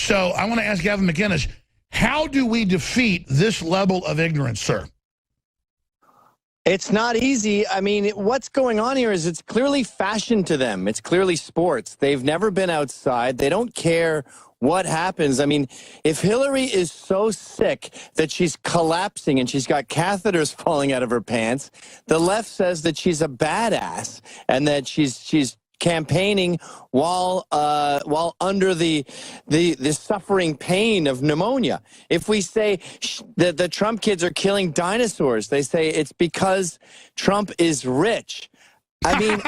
So I want to ask Gavin McInnes, how do we defeat this level of ignorance, sir? It's not easy. I mean, what's going on here is it's clearly fashion to them. It's clearly sports. They've never been outside. They don't care what happens. I mean, if Hillary is so sick that she's collapsing and she's got catheters falling out of her pants, the left says that she's a badass and that she's campaigning while under the suffering pain of pneumonia. If we say that the Trump kids are killing dinosaurs, they say it's because Trump is rich. I mean,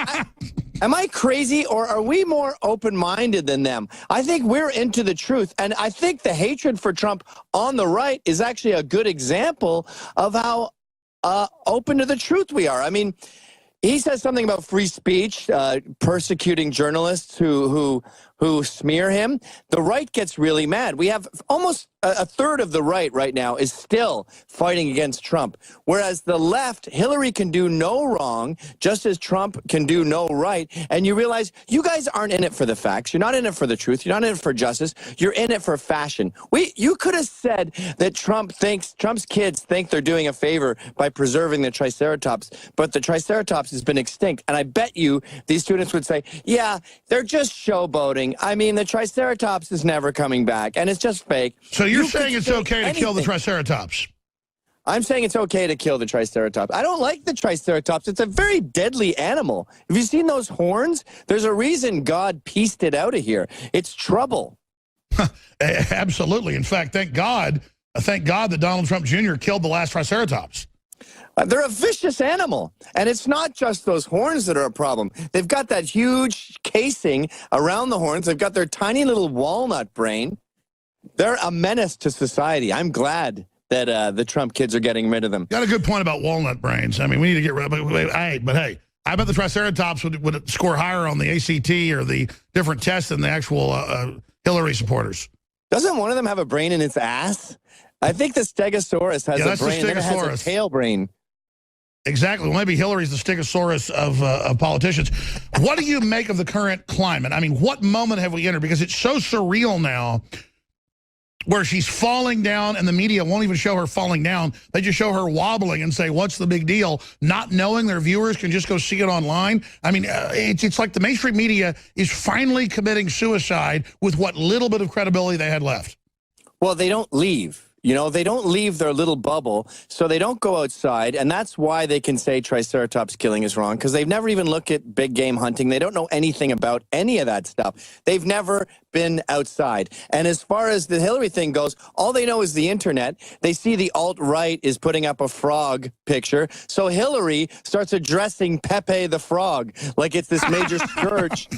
am I crazy, or are we more open-minded than them? I think we're into the truth, and I think the hatred for Trump on the right is actually a good example of how open to the truth we are. I mean, he says something about free speech, persecuting journalists who smear him. The right gets really mad. We have almost a third of the right now is still fighting against Trump, whereas the left, Hillary can do no wrong, just as Trump can do no right. And you realize you guys aren't in it for the facts. You're not in it for the truth. You're not in it for justice. You're in it for fashion. You could have said that Trump's kids think they're doing a favor by preserving the Triceratops, but the Triceratops has been extinct. And I bet you these students would say, yeah, they're just showboating. I mean, the Triceratops is never coming back, and it's just fake. So you're saying it's okay to kill the Triceratops? I'm saying it's okay to kill the Triceratops. I don't like the Triceratops. It's a very deadly animal. Have you seen those horns? There's a reason God pieced it out of here. It's trouble. Absolutely. In fact, thank God that Donald Trump Jr. killed the last Triceratops. They're a vicious animal, and it's not just those horns that are a problem. They've got that huge casing around the horns. They've got their tiny little walnut brain. They're a menace to society. I'm glad that the Trump kids are getting rid of them. Got a good point about walnut brains. I mean, we need to get rid of it. But hey, I bet the Triceratops would score higher on the ACT or the different tests than the actual Hillary supporters. Doesn't one of them have a brain in its ass? I think the Stegosaurus has a brain, and it has a tail brain. Exactly. Well, maybe Hillary's the Stegosaurus of politicians. What do you make of the current climate? I mean, what moment have we entered? Because it's so surreal now where she's falling down and the media won't even show her falling down. They just show her wobbling and say, what's the big deal? Not knowing their viewers can just go see it online. I mean, it's like the mainstream media is finally committing suicide with what little bit of credibility they had left. Well, they don't leave. You know, they don't leave their little bubble, so they don't go outside, and that's why they can say Triceratops killing is wrong, because they've never even looked at big game hunting. They don't know anything about any of that stuff. They've never been outside. And as far as the Hillary thing goes, all they know is the internet. They see the alt-right is putting up a frog picture, so Hillary starts addressing Pepe the Frog like it's this major scourge.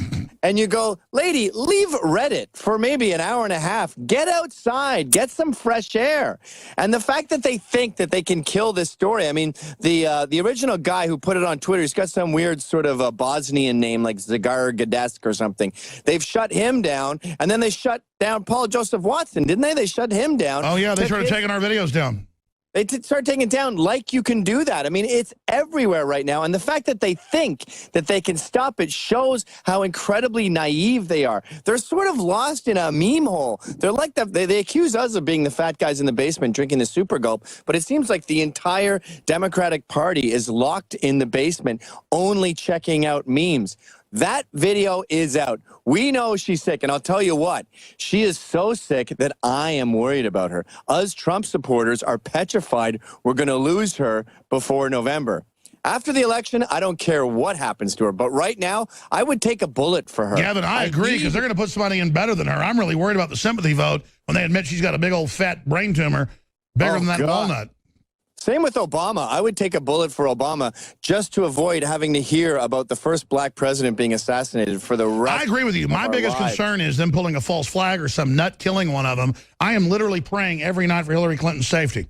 And you go, lady, leave Reddit for maybe an hour and a half. Get outside. Get some fresh air. And the fact that they think that they can kill this story, I mean, the original guy who put it on Twitter, he's got some weird sort of a Bosnian name like Zagar Gadesk or something. They've shut him down, and then they shut down Paul Joseph Watson, didn't they? They shut him down. Oh, yeah, they started taking our videos down. They start taking it down like you can do that. I mean, it's everywhere right now. And the fact that they think that they can stop it shows how incredibly naive they are. They're sort of lost in a meme hole. They're like they accuse us of being the fat guys in the basement drinking the Super Gulp, but it seems like the entire Democratic Party is locked in the basement only checking out memes. That video is out. We know she's sick, and I'll tell you what, she is so sick that I am worried about her. Us Trump supporters are petrified we're going to lose her before November. After the election, I don't care what happens to her, but right now, I would take a bullet for her. Yeah, but I agree, because they're going to put somebody in better than her. I'm really worried about the sympathy vote when they admit she's got a big old fat brain tumor, bigger than that walnut. Same with Obama. I would take a bullet for Obama just to avoid having to hear about the first black president being assassinated for the rest of our lives. I agree with you. My biggest concern is them pulling a false flag or some nut killing one of them. I am literally praying every night for Hillary Clinton's safety.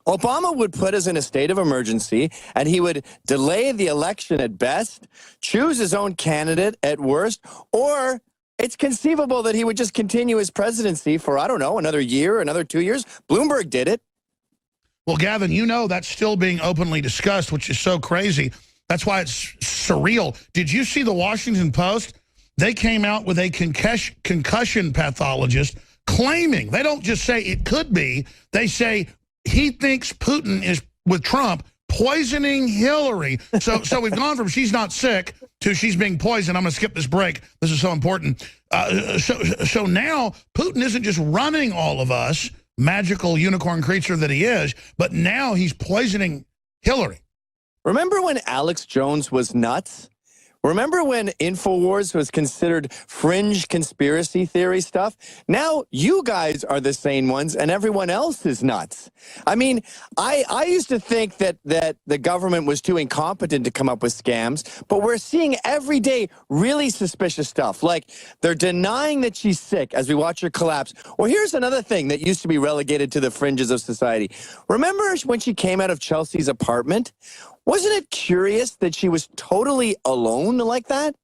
Obama would put us in a state of emergency, and he would delay the election at best, choose his own candidate at worst, or it's conceivable that he would just continue his presidency for, I don't know, another year, another 2 years. Bloomberg did it. Well, Gavin, you know that's still being openly discussed, which is so crazy. That's why it's surreal. Did you see the Washington Post? They came out with a concussion pathologist claiming. They don't just say it could be. They say he thinks Putin is, with Trump, poisoning Hillary. So we've gone from she's not sick to she's being poisoned. I'm going to skip this break. This is so important. So now Putin isn't just running all of us, magical unicorn creature that he is, but now he's poisoning Hillary. Remember when Alex Jones was nuts? Remember when InfoWars was considered fringe conspiracy theory stuff? Now you guys are the sane ones and everyone else is nuts. I mean, I used to think that the government was too incompetent to come up with scams, but we're seeing every day really suspicious stuff. Like they're denying that she's sick as we watch her collapse. Or here's another thing that used to be relegated to the fringes of society. Remember when she came out of Chelsea's apartment? Wasn't it curious that she was totally alone like that?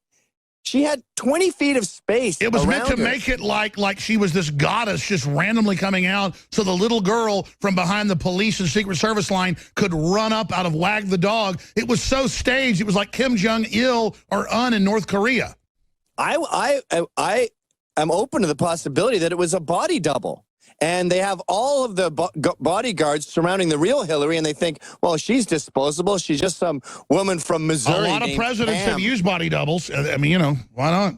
She had 20 feet of space. It was meant to make it like she was this goddess just randomly coming out so the little girl from behind the police and Secret Service line could run up out of Wag the Dog. It was so staged. It was like Kim Jong-il or Un in North Korea. I am open to the possibility that it was a body double. And they have all of the bodyguards surrounding the real Hillary, and they think, well, she's disposable. She's just some woman from Missouri. A lot of presidents have used body doubles. I mean, you know, why not?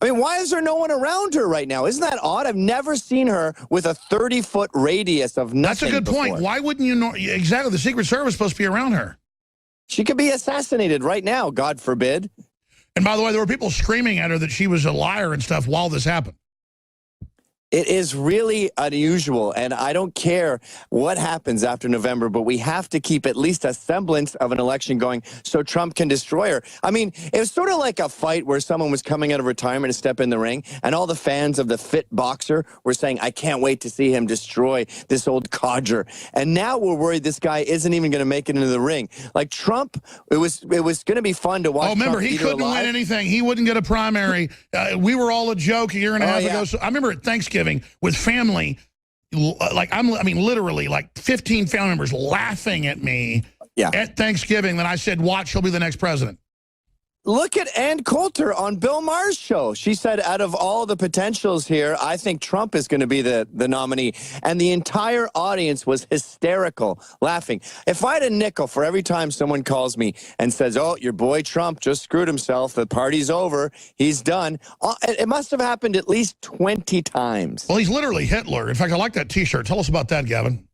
I mean, why is there no one around her right now? Isn't that odd? I've never seen her with a 30-foot radius of nothing. That's a good point. Why wouldn't you know? Exactly. The Secret Service is supposed to be around her. She could be assassinated right now, God forbid. And by the way, there were people screaming at her that she was a liar and stuff while this happened. It is really unusual, and I don't care what happens after November, but we have to keep at least a semblance of an election going so Trump can destroy her. I mean, it was sort of like a fight where someone was coming out of retirement to step in the ring, and all the fans of the fit boxer were saying, I can't wait to see him destroy this old codger. And now we're worried this guy isn't even going to make it into the ring. Like Trump, it was going to be fun to watch. Oh, remember, Trump he couldn't win anything. He wouldn't get a primary. We were all a joke a year and a half ago. So I remember at Thanksgiving, with family, like I mean, literally, like 15 family members laughing at me at Thanksgiving. Then I said, "Watch, he'll be the next president." Look at Ann Coulter on Bill Maher's show. She said, out of all the potentials here, I think Trump is going to be the nominee. And the entire audience was hysterical, laughing. If I had a nickel for every time someone calls me and says, oh, your boy Trump just screwed himself, the party's over, he's done, it must have happened at least 20 times. Well, he's literally Hitler. In fact, I like that T-shirt. Tell us about that, Gavin.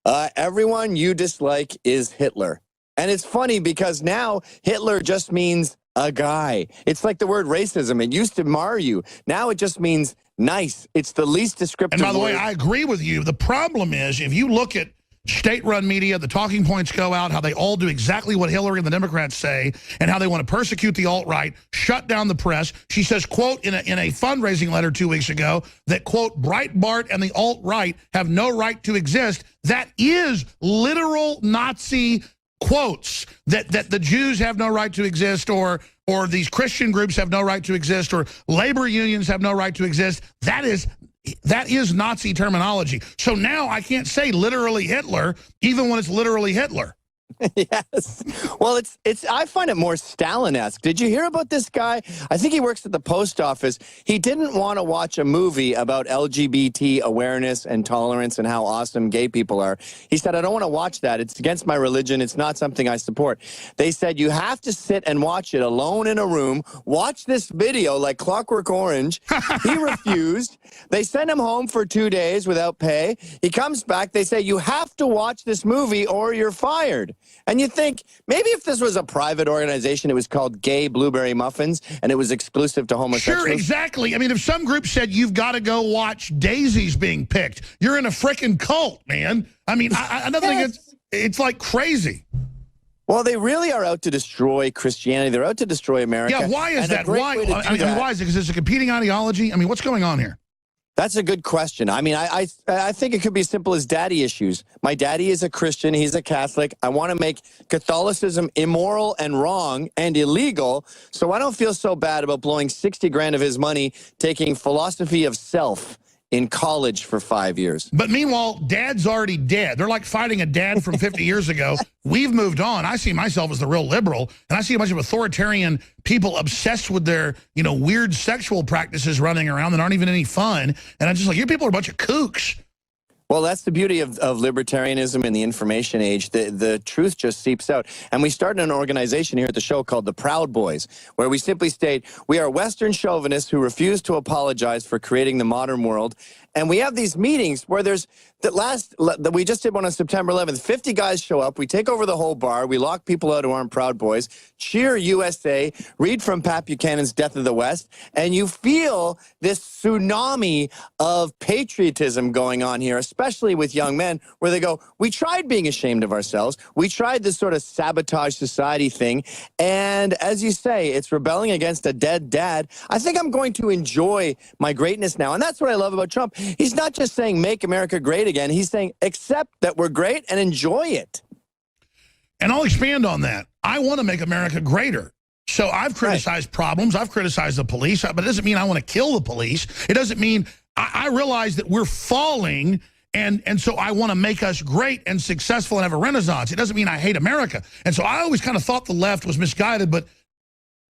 Everyone you dislike is Hitler. And it's funny because now Hitler just means a guy. It's like the word racism. It used to mar you. Now it just means nice. It's the least descriptive word. And by the way, word. I agree with you. The problem is if you look at state-run media, the talking points go out, how they all do exactly what Hillary and the Democrats say, and how they want to persecute the alt-right, shut down the press. She says, quote, in a fundraising letter 2 weeks ago, that, quote, Breitbart and the alt-right have no right to exist. That is literal Nazi quotes, that the Jews have no right to exist, or these Christian groups have no right to exist, or labor unions have no right to exist. That is Nazi terminology. So now I can't say literally Hitler, even when it's literally Hitler. Yes. Well, I find it more Stalin-esque. Did you hear about this guy? I think he works at the post office. He didn't want to watch a movie about LGBT awareness and tolerance and how awesome gay people are. He said, I don't want to watch that. It's against my religion. It's not something I support. They said, you have to sit and watch it alone in a room. Watch this video like Clockwork Orange. He refused. They sent him home for 2 days without pay. He comes back. They say, you have to watch this movie or you're fired. And you think, maybe if this was a private organization, it was called Gay Blueberry Muffins, and it was exclusive to homosexuals. Sure, exactly. I mean, if some group said you've got to go watch daisies being picked, you're in a frickin' cult, man. I mean, I don't think it's like crazy. Well, they really are out to destroy Christianity. They're out to destroy America. Yeah, why is that? Why? Why is it? Because it's a competing ideology? I mean, what's going on here? That's a good question. I mean, I think it could be as simple as daddy issues. My daddy is a Christian. He's a Catholic. I want to make Catholicism immoral and wrong and illegal, so I don't feel so bad about blowing 60 grand of his money taking philosophy of self in college for 5 years. But meanwhile, Dad's already dead. They're like fighting a dad from 50 years ago. We've moved on. I see myself as the real liberal, and I see a bunch of authoritarian people obsessed with their, weird sexual practices running around that aren't even any fun. And I'm just like, you people are a bunch of kooks. Well, that's the beauty of libertarianism in the information age. The truth just seeps out. And we started an organization here at the show called the Proud Boys, where we simply state, we are Western chauvinists who refuse to apologize for creating the modern world. And we have these meetings where we just did one on September 11th. 50 guys show up. We take over the whole bar. We lock people out who aren't Proud Boys, cheer USA, read from Pat Buchanan's Death of the West, and you feel this tsunami of patriotism going on here, especially with young men, where they go, we tried being ashamed of ourselves. We tried this sort of sabotage society thing. And as you say, it's rebelling against a dead dad. I think I'm going to enjoy my greatness now. And that's what I love about Trump. He's not just saying make America great again. He's saying accept that we're great and enjoy it. And I'll expand on that. I want to make America greater. So I've criticized problems. I've criticized the police. But it doesn't mean I want to kill the police. It doesn't mean I realize that we're falling. And so I want to make us great and successful and have a renaissance. It doesn't mean I hate America. And so I always kind of thought the left was misguided, but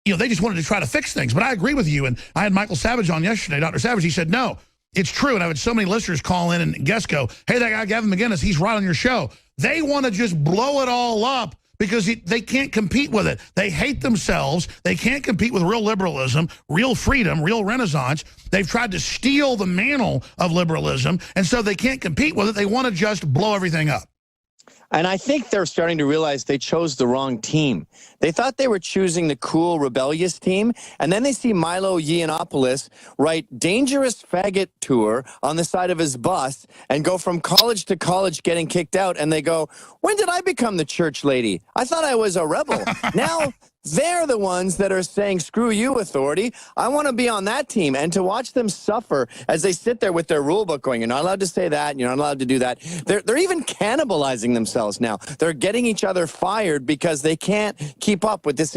they just wanted to try to fix things. But I agree with you. And I had Michael Savage on yesterday, Dr. Savage. He said, no, it's true. And I had so many listeners call in and guests go, hey, that guy Gavin McInnes, he's right on your show. They want to just blow it all up because they can't compete with it. They hate themselves. They can't compete with real liberalism, real freedom, real renaissance. They've tried to steal the mantle of liberalism, and so they can't compete with it. They want to just blow everything up. And I think they're starting to realize they chose the wrong team. They thought they were choosing the cool, rebellious team, and then they see Milo Yiannopoulos write Dangerous Faggot Tour on the side of his bus and go from college to college getting kicked out, and they go, when did I become the church lady? I thought I was a rebel. Now they're the ones that are saying, screw you, authority. I want to be on that team. And to watch them suffer as they sit there with their rule book going, you're not allowed to say that, you're not allowed to do that. They're even cannibalizing themselves now. They're getting each other fired because they can't keep up with this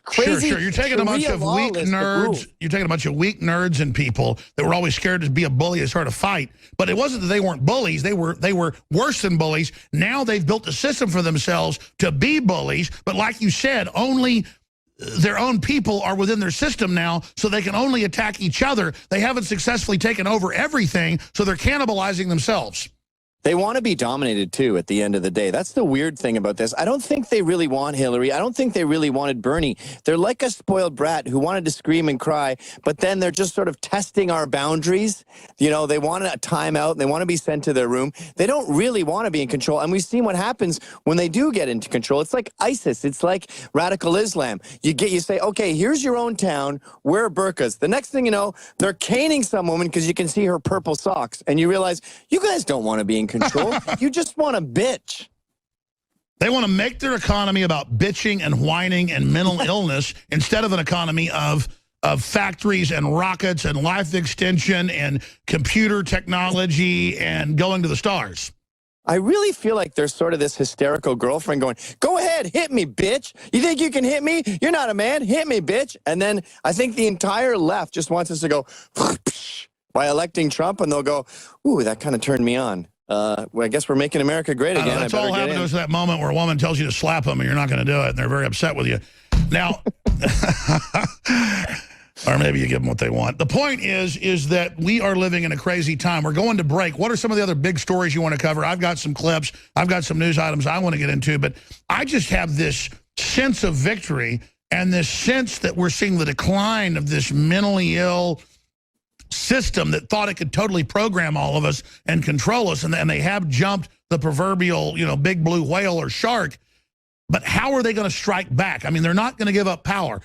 crazy. Sure. You're taking a bunch of weak nerds. You're taking a bunch of weak nerds and people that were always scared to be a bully and start a fight. But it wasn't that they weren't bullies. They were worse than bullies. Now they've built a system for themselves to be bullies. But like you said, only their own people are within their system now, so they can only attack each other. They haven't successfully taken over everything, so they're cannibalizing themselves. They want to be dominated, too, at the end of the day. That's the weird thing about this. I don't think they really want Hillary. I don't think they really wanted Bernie. They're like a spoiled brat who wanted to scream and cry, but then they're just sort of testing our boundaries. They want a timeout, and they want to be sent to their room. They don't really want to be in control, and we've seen what happens when they do get into control. It's like ISIS. It's like radical Islam. You say, okay, here's your own town. Wear burqas. The next thing you know, they're caning some woman because you can see her purple socks, and you realize, you guys don't want to be in control. You just want to bitch. They want to make their economy about bitching and whining and mental illness instead of an economy of factories and rockets and life extension and computer technology and going to the stars. I really feel like there's sort of this hysterical girlfriend going, go ahead, hit me, bitch. You think you can hit me? You're not a man. Hit me, bitch. And then I think the entire left just wants us to go by electing Trump, and they'll go, ooh, that kind of turned me on. Well, I guess we're making America great again. That's all happened to us that moment where a woman tells you to slap them and you're not going to do it, and they're very upset with you. Now, or maybe you give them what they want. The point is that we are living in a crazy time. We're going to break. What are some of the other big stories you want to cover? I've got some clips. I've got some news items I want to get into, but I just have this sense of victory and this sense that we're seeing the decline of this mentally ill system that thought it could totally program all of us and control us, and they have jumped the proverbial, big blue whale or shark. But how are they going to strike back? I mean, they're not going to give up power.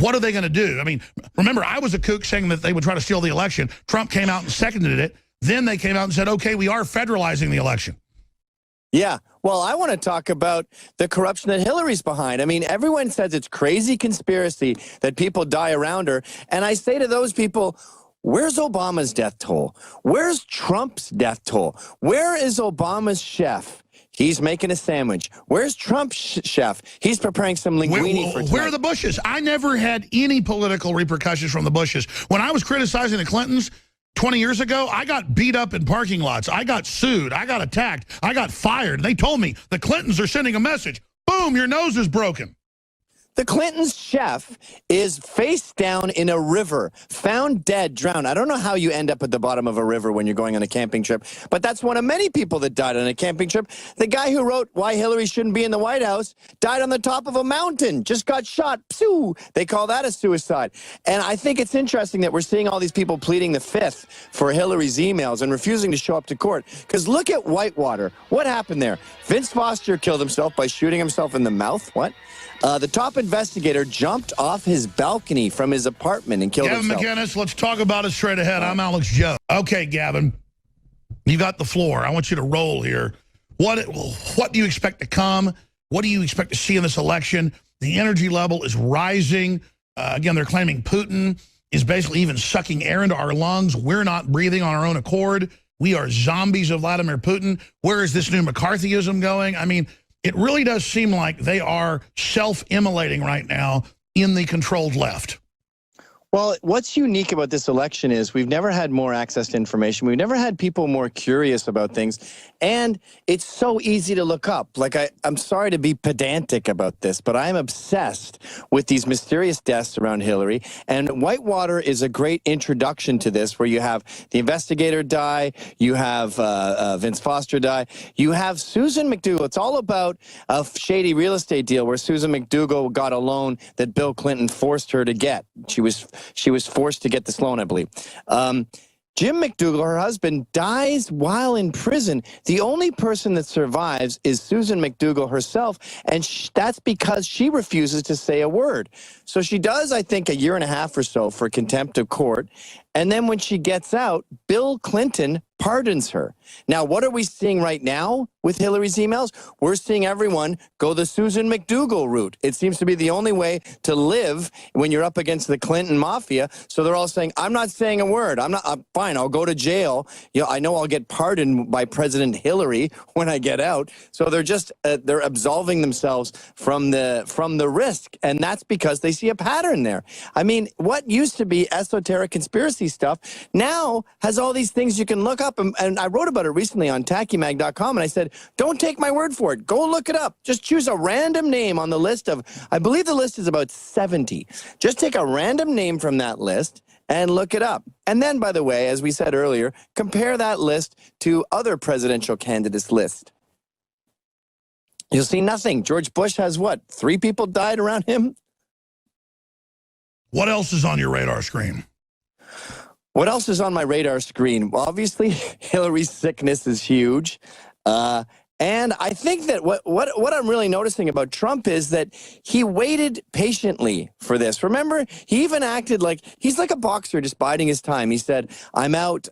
What are they going to do? I mean, remember, I was a kook saying that they would try to steal the election. Trump came out and seconded it. Then they came out and said, okay, we are federalizing the election. Yeah. Well, I want to talk about the corruption that Hillary's behind. I mean, everyone says it's crazy conspiracy that people die around her. And I say to those people, where's Obama's death toll? Where's Trump's death toll? Where is Obama's chef? He's making a sandwich. Where's Trump's chef? He's preparing some linguine for tonight. Where are the Bushes? I never had any political repercussions from the Bushes. When I was criticizing the Clintons, 20 years ago, I got beat up in parking lots. I got sued. I got attacked. I got fired. They told me the Clintons are sending a message. Boom, your nose is broken. The Clintons' chef is face down in a river, found dead, drowned. I don't know how you end up at the bottom of a river when you're going on a camping trip, but that's one of many people that died on a camping trip. The guy who wrote Why Hillary Shouldn't Be in the White House died on the top of a mountain, just got shot. Psoo! They call that a suicide. And I think it's interesting that we're seeing all these people pleading the fifth for Hillary's emails and refusing to show up to court. Because look at Whitewater. What happened there? Vince Foster killed himself by shooting himself in the mouth. What? The top investigator jumped off his balcony from his apartment and killed himself. Gavin McInnes, let's talk about it straight ahead. I'm Alex Joe. Okay, Gavin, you got the floor. I want you to roll here. What do you expect to come? What do you expect to see in this election? The energy level is rising. Again, they're claiming Putin is basically even sucking air into our lungs. We're not breathing on our own accord. We are zombies of Vladimir Putin. Where is this new McCarthyism going? I mean, it really does seem like they are self-immolating right now in the controlled left. Well, what's unique about this election is we've never had more access to information. We've never had people more curious about things. And it's so easy to look up. Like, I'm sorry to be pedantic about this, but I'm obsessed with these mysterious deaths around Hillary. And Whitewater is a great introduction to this, where you have the investigator die, you have Vince Foster die, you have Susan McDougal. It's all about a shady real estate deal where Susan McDougal got a loan that Bill Clinton forced her to get. She was forced to get this loan, I believe. Jim McDougal, her husband, dies while in prison. The only person that survives is Susan McDougal herself, and that's because she refuses to say a word. So she does, I think, a year and a half or so for contempt of court, and then when she gets out, Bill Clinton pardons her. Now, what are we seeing right now with Hillary's emails? We're seeing everyone go the Susan McDougal route. It seems to be the only way to live when you're up against the Clinton mafia. So they're all saying, I'm not saying a word. I'm fine. I'll go to jail. You know, I know I'll get pardoned by President Hillary when I get out. So they're just they're absolving themselves from the risk, and that's because they see a pattern there. I mean, what used to be esoteric conspiracy stuff now has all these things you can look up. And I wrote about it recently on tackymag.com, and I said, don't take my word for it. Go look it up. Just choose a random name on the list of, I believe the list is about 70. Just take a random name from that list and look it up. And then, by the way, as we said earlier, compare that list to other presidential candidates' list. You'll see nothing. George Bush has what? 3 people died around him? What else is on your radar screen? What else is on my radar screen? Well, obviously, Hillary's sickness is huge. And I think that what I'm really noticing about Trump is that he waited patiently for this. Remember, he even acted like he's like a boxer just biding his time. He said, I'm out.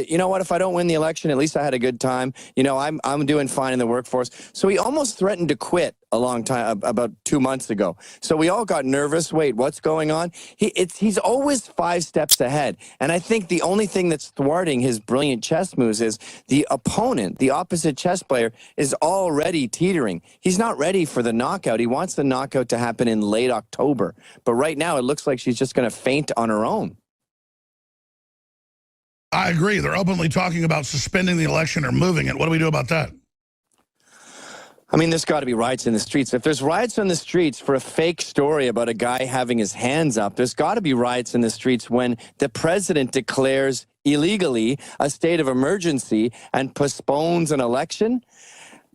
You know what? If I don't win the election, at least I had a good time. You know, I'm doing fine in the workforce. So he almost threatened to quit a long time, about 2 months ago. So we all got nervous. Wait, what's going on? He's always 5 steps ahead. And I think the only thing that's thwarting his brilliant chess moves is the opponent, the opposite chess player, is already teetering. He's not ready for the knockout. He wants the knockout to happen in late October. But right now, it looks like she's just going to faint on her own. I agree. They're openly talking about suspending the election or moving it. What do we do about that? I mean, there's got to be riots in the streets. If there's riots on the streets for a fake story about a guy having his hands up, there's got to be riots in the streets when the president declares illegally a state of emergency and postpones an election.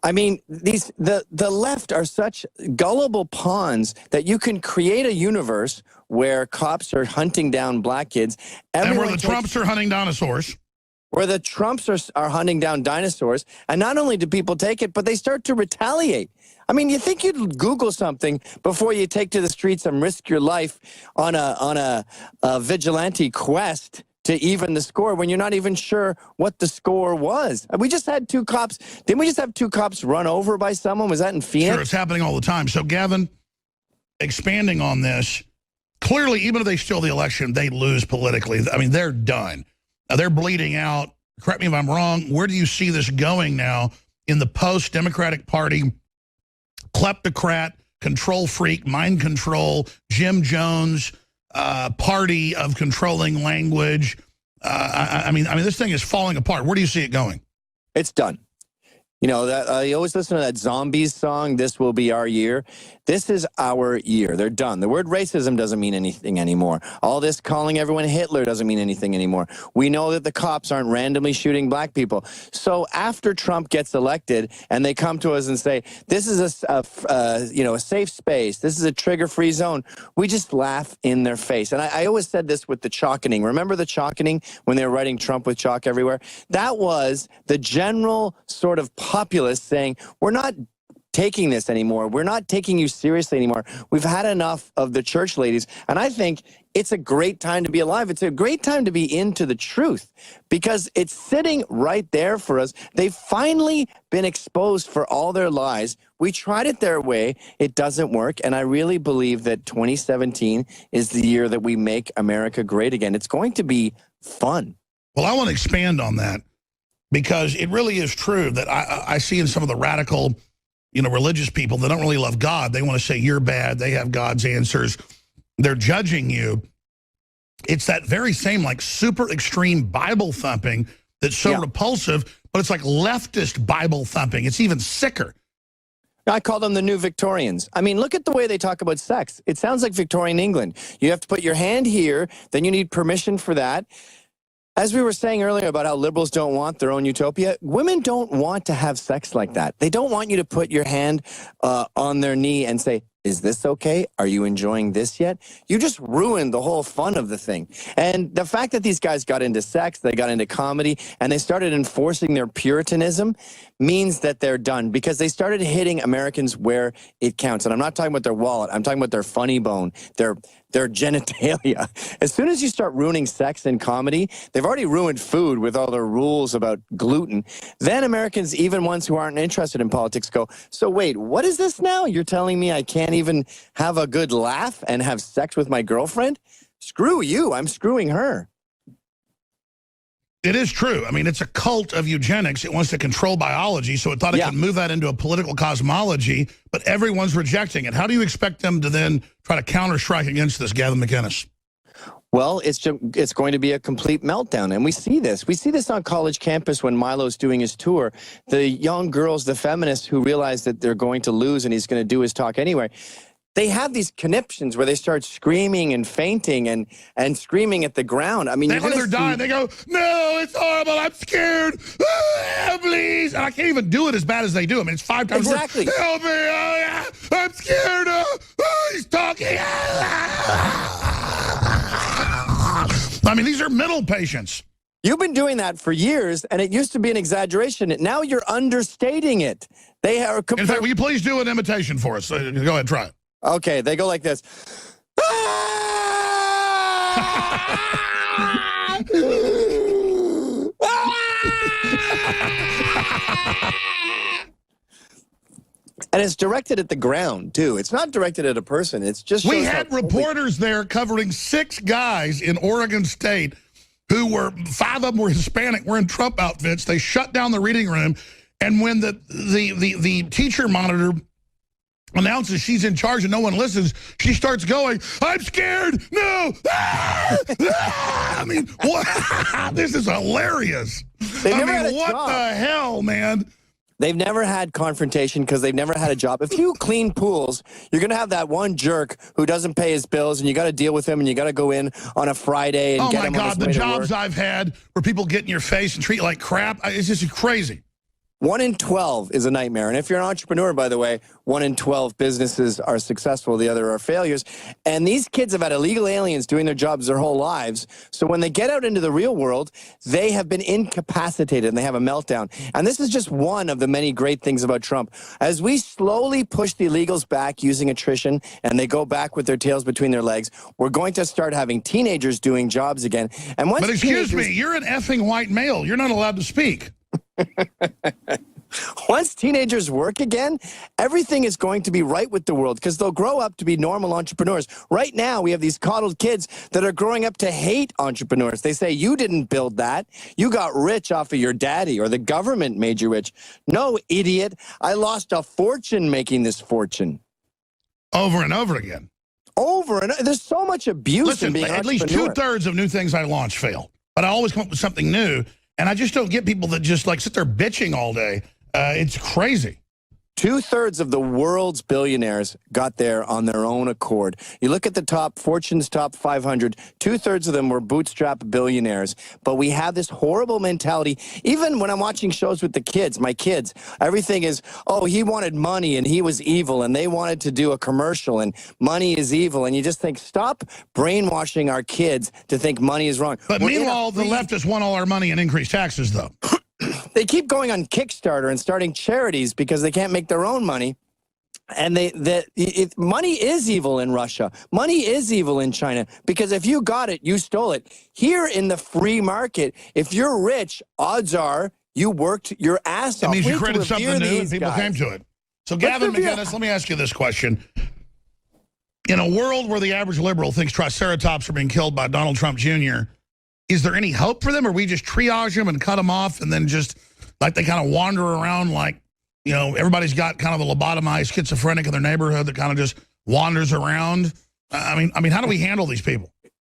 I mean, the left are such gullible pawns that you can create a universe where cops are hunting down black kids. And where the Trumps are hunting dinosaurs. Where the Trumps are hunting down dinosaurs. And not only do people take it, but they start to retaliate. I mean, you think you'd Google something before you take to the streets and risk your life on a vigilante quest to even the score when you're not even sure what the score was. We just had 2 cops. Didn't we just have 2 cops run over by someone? Was that in Phoenix? Sure, it's happening all the time. So, Gavin, expanding on this, clearly, even if they steal the election, they lose politically. I mean, they're done. They're bleeding out. Correct me if I'm wrong. Where do you see this going now in the post-Democratic Party, kleptocrat, control freak, mind control, Jim Jones party of controlling language, I mean, this thing is falling apart. Where do you see it going? It's done. You know, that you always listen to that Zombies song, This Will Be Our Year. This is our year. They're done. The word racism doesn't mean anything anymore. All this calling everyone Hitler doesn't mean anything anymore. We know that the cops aren't randomly shooting black people. So after Trump gets elected and they come to us and say, this is a safe space, this is a trigger-free zone, we just laugh in their face. And I always said this with the chalkening. Remember the chalkening when they were writing Trump with chalk everywhere? That was the general sort of populace saying, we're not taking this anymore. We're not taking you seriously anymore. We've had enough of the church ladies. And I think it's a great time to be alive. It's a great time to be into the truth because it's sitting right there for us. They've finally been exposed for all their lies. We tried it their way. It doesn't work. And I really believe that 2017 is the year that we make America great again. It's going to be fun. Well, I want to expand on that because it really is true that I see in some of the radical, religious people, they don't really love God. They want to say you're bad. They have God's answers. They're judging you. It's that very same like super extreme Bible thumping that's so repulsive, but it's like leftist Bible thumping. It's even sicker. I call them the new Victorians. I mean, look at the way they talk about sex. It sounds like Victorian England. You have to put your hand here, then you need permission for that. As we were saying earlier about how liberals don't want their own utopia, women don't want to have sex like that. They don't want you to put your hand on their knee and say, is this okay? Are you enjoying this yet? You just ruined the whole fun of the thing. And the fact that these guys got into sex, they got into comedy, and they started enforcing their Puritanism means that they're done because they started hitting Americans where it counts. And I'm not talking about their wallet. I'm talking about their funny bone, their genitalia. As soon as you start ruining sex and comedy, they've already ruined food with all their rules about gluten. Then Americans, even ones who aren't interested in politics, go, so wait, what is this now? You're telling me I can't even have a good laugh and have sex with my girlfriend? Screw you, I'm screwing her. It is true. I mean, it's a cult of eugenics. It wants to control biology, so it thought it could move that into a political cosmology, but everyone's rejecting it. How do you expect them to then try to counter-strike against this, Gavin McInnes? Well, it's going to be a complete meltdown, and we see this. We see this on college campus when Milo's doing his tour. The young girls, the feminists who realize that they're going to lose and he's going to do his talk anyway, they have these conniptions where they start screaming and fainting and screaming at the ground. I mean, they're dying. They go, no, it's horrible. I'm scared. Ah, please. And I can't even do it as bad as they do. I mean, it's 5 times exactly. worse. Help me. Oh, yeah. I'm scared. He's talking. I mean, these are mental patients. You've been doing that for years, and it used to be an exaggeration. Now you're understating it. They are. In fact, will you please do an imitation for us? Go ahead, try it. Okay, they go like this. And it's directed at the ground, too. It's not directed at a person. It's just... We had reporters there covering 6 guys in Oregon State who were, 5 of them were Hispanic, wearing Trump outfits. They shut down the reading room, and when the teacher monitor announces she's in charge and no one listens, she starts going, I'm scared, no! I mean, what? This is hilarious. I mean, what the hell, man? They've never had confrontation because they've never had a job. If you clean pools, you're going to have that one jerk who doesn't pay his bills, and you got to deal with him, and you got to go in on a Friday and get him on his way to work. Oh, my God, the jobs I've had where people get in your face and treat you like crap, it's just crazy. 1 in 12 is a nightmare. And if you're an entrepreneur, by the way, 1 in 12 businesses are successful, the other are failures. And these kids have had illegal aliens doing their jobs their whole lives. So when they get out into the real world, they have been incapacitated and they have a meltdown. And this is just one of the many great things about Trump. As we slowly push the illegals back using attrition and they go back with their tails between their legs, we're going to start having teenagers doing jobs again. And once but excuse me, you're an effing white male. You're not allowed to speak. Once teenagers work again, everything is going to be right with the world because they'll grow up to be normal entrepreneurs. Right now, we have these coddled kids that are growing up to hate entrepreneurs. They say, you didn't build that. You got rich off of your daddy, or the government made you rich. No, idiot. I lost a fortune making this fortune. Over and over again. Over and over. There's so much abuse in being an at entrepreneur. least 2/3 of new things I launch fail. but I always come up with something new. And I just don't get people that just like sit there bitching all day. It's crazy. 2/3 of the world's billionaires got there on their own accord. You look at the Fortune's top 500, 2/3 of them were bootstrap billionaires. But we have this horrible mentality. Even when I'm watching shows with the kids, my kids, everything is, oh, he wanted money and he was evil and they wanted to do a commercial and money is evil. And you just think, stop brainwashing our kids to think money is wrong. But meanwhile, the leftists want all our money and increase taxes, though. They keep going on Kickstarter and starting charities because they can't make their own money. And money is evil in Russia. Money is evil in China because if you got it, you stole it. Here in the free market, if you're rich, odds are you worked your ass off. It means you created something new and people came to it. So Gavin McInnes, let me ask you this question. In a world where the average liberal thinks Triceratops are being killed by Donald Trump Jr., is there any hope for them, or we just triage them and cut them off and then just, like, they kind of wander around like, you know, everybody's got kind of a lobotomized schizophrenic in their neighborhood that kind of just wanders around? I mean, how do we handle these people?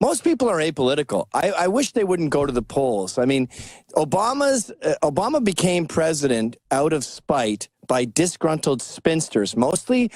Most people are apolitical. I wish they wouldn't go to the polls. I mean, Obama became president out of spite by disgruntled spinsters, mostly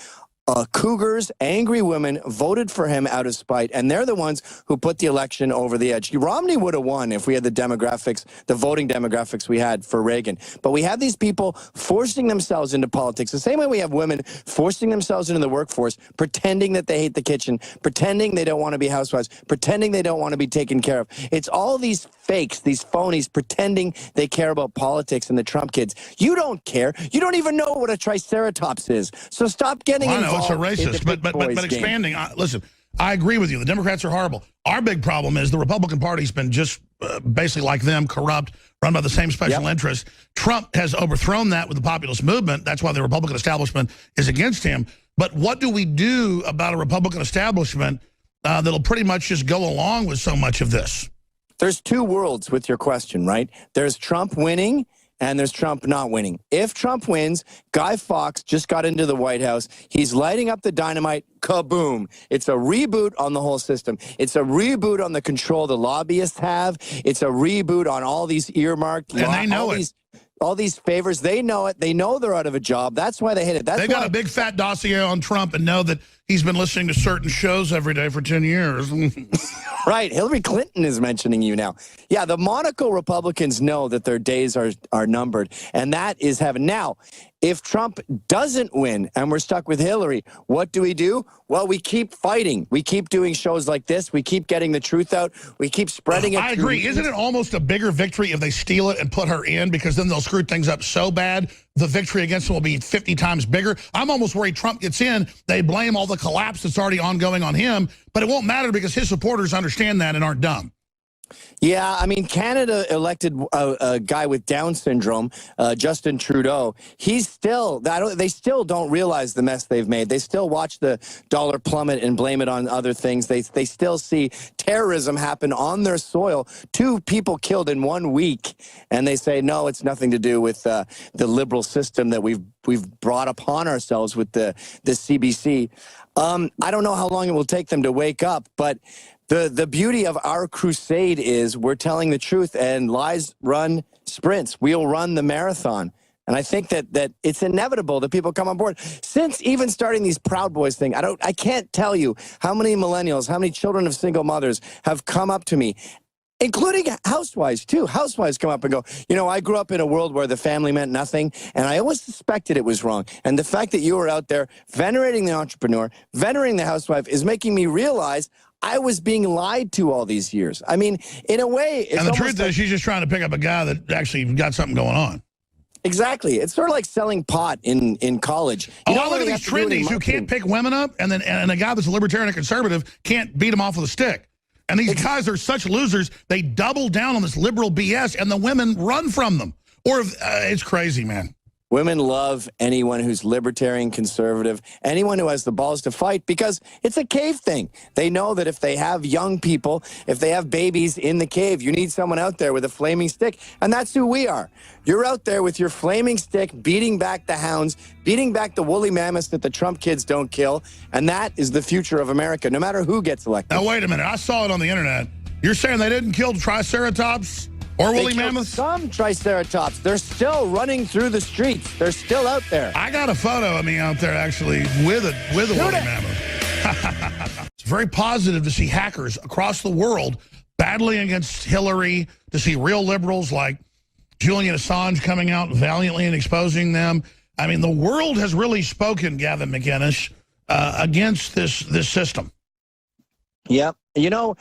cougars, angry women voted for him out of spite, and they're the ones who put the election over the edge. Romney would have won if we had the demographics, the voting demographics we had for Reagan. But we have these people forcing themselves into politics, the same way we have women forcing themselves into the workforce, pretending that they hate the kitchen, pretending they don't want to be housewives, pretending they don't want to be taken care of. It's all these fakes, these phonies, pretending they care about politics and the Trump kids. You don't care. You don't even know what a triceratops is. So stop getting involved. It's a racist, but expanding. Listen, I agree with you. The Democrats are horrible. Our big problem is the Republican Party's been just basically like them, corrupt, run by the same special interests. Trump has overthrown that with the populist movement. That's why the Republican establishment is against him. But what do we do about a Republican establishment that'll pretty much just go along with so much of this? There's two worlds with your question, right? There's Trump winning and there's Trump not winning. If Trump wins, Guy Fawkes just got into the White House. He's lighting up the dynamite. Kaboom. It's a reboot on the whole system. It's a reboot on the control the lobbyists have. It's a reboot on all these earmarked. And they know it. All these favors, they know it. They know they're out of a job. That's why they hate it. They got a big fat dossier on Trump and know that he's been listening to certain shows every day for 10 years. Right. Hillary Clinton is mentioning you now. Yeah, the Monaco Republicans know that their days are numbered, and that is heaven. Now, if Trump doesn't win and we're stuck with Hillary, what do? Well, we keep fighting. We keep doing shows like this. We keep getting the truth out. We keep spreading it. I agree. Isn't it almost a bigger victory if they steal it and put her in, because then they'll screw things up so bad the victory against them will be 50 times bigger? I'm almost worried Trump gets in, they blame all the collapse that's already ongoing on him, but it won't matter because his supporters understand that and aren't dumb. Yeah, I mean, Canada elected a guy with Down syndrome, Justin Trudeau. He's still, they still don't realize the mess they've made. They still watch the dollar plummet and blame it on other things. They still see terrorism happen on their soil. 2 people killed in 1 week, and they say, no, it's nothing to do with the liberal system that we've brought upon ourselves with the CBC. I don't know how long it will take them to wake up, but the beauty of our crusade is we're telling the truth, and lies run sprints. We'll run the marathon. And I think that it's inevitable that people come on board. Since even starting these Proud Boys thing, I can't tell you how many millennials, how many children of single mothers have come up to me, including housewives, too. Housewives come up and go, you know, I grew up in a world where the family meant nothing, and I always suspected it was wrong. And the fact that you were out there venerating the entrepreneur, venerating the housewife, is making me realize I was being lied to all these years. I mean, in a way, it's and the truth is she's just trying to pick up a guy that actually got something going on. Exactly. It's sort of like selling pot in college. I look at these trendies who can't pick women up, and a guy that's a libertarian and conservative can't beat them off with a stick. And these guys are such losers, they double down on this liberal BS, and the women run from them. Or it's crazy, man. Women love anyone who's libertarian, conservative, anyone who has the balls to fight, because it's a cave thing. They know that if they have young people, if they have babies in the cave, you need someone out there with a flaming stick, and that's who we are. You're out there with your flaming stick, beating back the hounds, beating back the woolly mammoths that the Trump kids don't kill, and that is the future of America, no matter who gets elected. Now, wait a minute. I saw it on the internet. You're saying they didn't kill Triceratops or woolly mammoths? Some Triceratops. They're still running through the streets. They're still out there. I got a photo of me out there actually with a woolly mammoth. It's very positive to see hackers across the world battling against Hillary, to see real liberals like Julian Assange coming out valiantly and exposing them. I mean, the world has really spoken, Gavin McInnes, against this system. Yep. You know,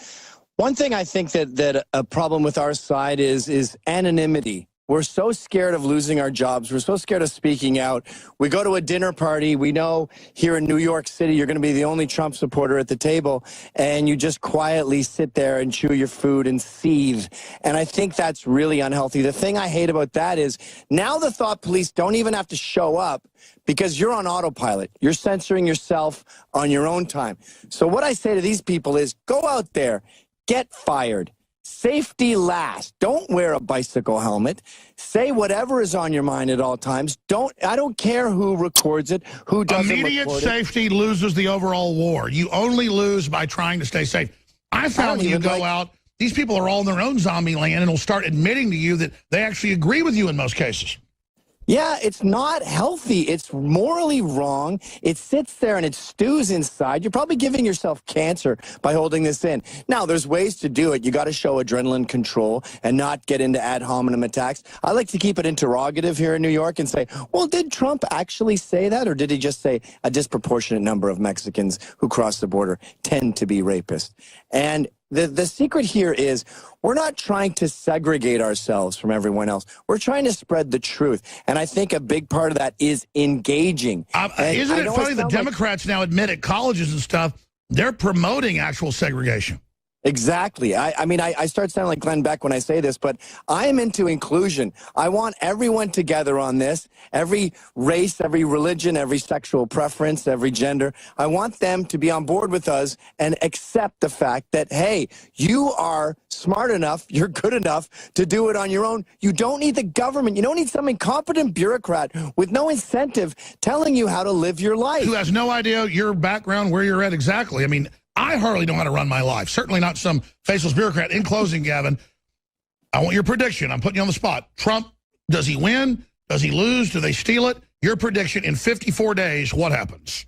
one thing I think that a problem with our side is anonymity. We're so scared of losing our jobs. We're so scared of speaking out. We go to a dinner party. We know here in New York City, you're going to be the only Trump supporter at the table, and you just quietly sit there and chew your food and seethe. And I think that's really unhealthy. The thing I hate about that is now the thought police don't even have to show up because you're on autopilot. You're censoring yourself on your own time. So what I say to these people is go out there, get fired. Safety last. Don't wear a bicycle helmet. Say whatever is on your mind at all times. I don't care who records it, who doesn't record it. Immediate safety loses the overall war. You only lose by trying to stay safe. I found when you go out, these people are all in their own zombie land and will start admitting to you that they actually agree with you in most cases. Yeah, it's not healthy. It's morally wrong. It sits there and it stews inside. You're probably giving yourself cancer by holding this in. Now, there's ways to do it. You got to show adrenaline control and not get into ad hominem attacks. I like to keep it interrogative here in New York and say, well, did Trump actually say that? Or did he just say a disproportionate number of Mexicans who cross the border tend to be rapists? And the secret here is we're not trying to segregate ourselves from everyone else. We're trying to spread the truth. And I think a big part of that is engaging. Isn't it funny the Democrats now admit at colleges and stuff, they're promoting actual segregation? Exactly. I mean, I start sounding like Glenn Beck when I say this, but I am into inclusion. I want everyone together on this, every race, every religion, every sexual preference, every gender. I want them to be on board with us and accept the fact that, hey, you are smart enough, you're good enough to do it on your own. You don't need the government. You don't need some incompetent bureaucrat with no incentive telling you how to live your life. Who has no idea your background, where you're at exactly. I mean, I hardly know how to run my life. Certainly not some faceless bureaucrat. In closing, Gavin, I want your prediction. I'm putting you on the spot. Trump, does he win? Does he lose? Do they steal it? Your prediction in 54 days, what happens?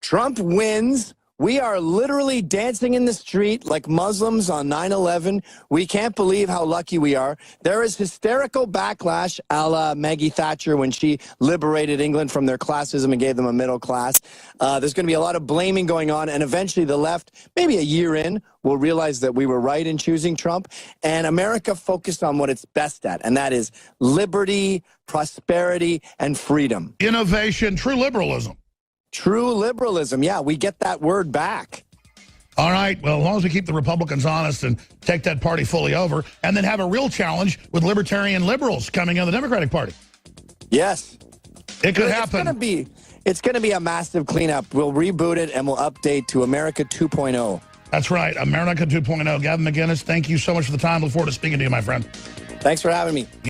Trump wins. We are literally dancing in the street like Muslims on 9/11. We can't believe how lucky we are. There is hysterical backlash a la Maggie Thatcher when she liberated England from their classism and gave them a middle class. There's going to be a lot of blaming going on, and eventually the left, maybe a year in, will realize that we were right in choosing Trump, and America focused on what it's best at, and that is liberty, prosperity, and freedom. Innovation, true liberalism. True liberalism. Yeah, we get that word back. All right. Well, as long as we keep the Republicans honest and take that party fully over, and then have a real challenge with libertarian liberals coming in the Democratic Party. Yes. It could happen. It's going to be a massive cleanup. We'll reboot it and we'll update to America 2.0. That's right. America 2.0. Gavin McInnes, thank you so much for the time. Look forward to speaking to you, my friend. Thanks for having me.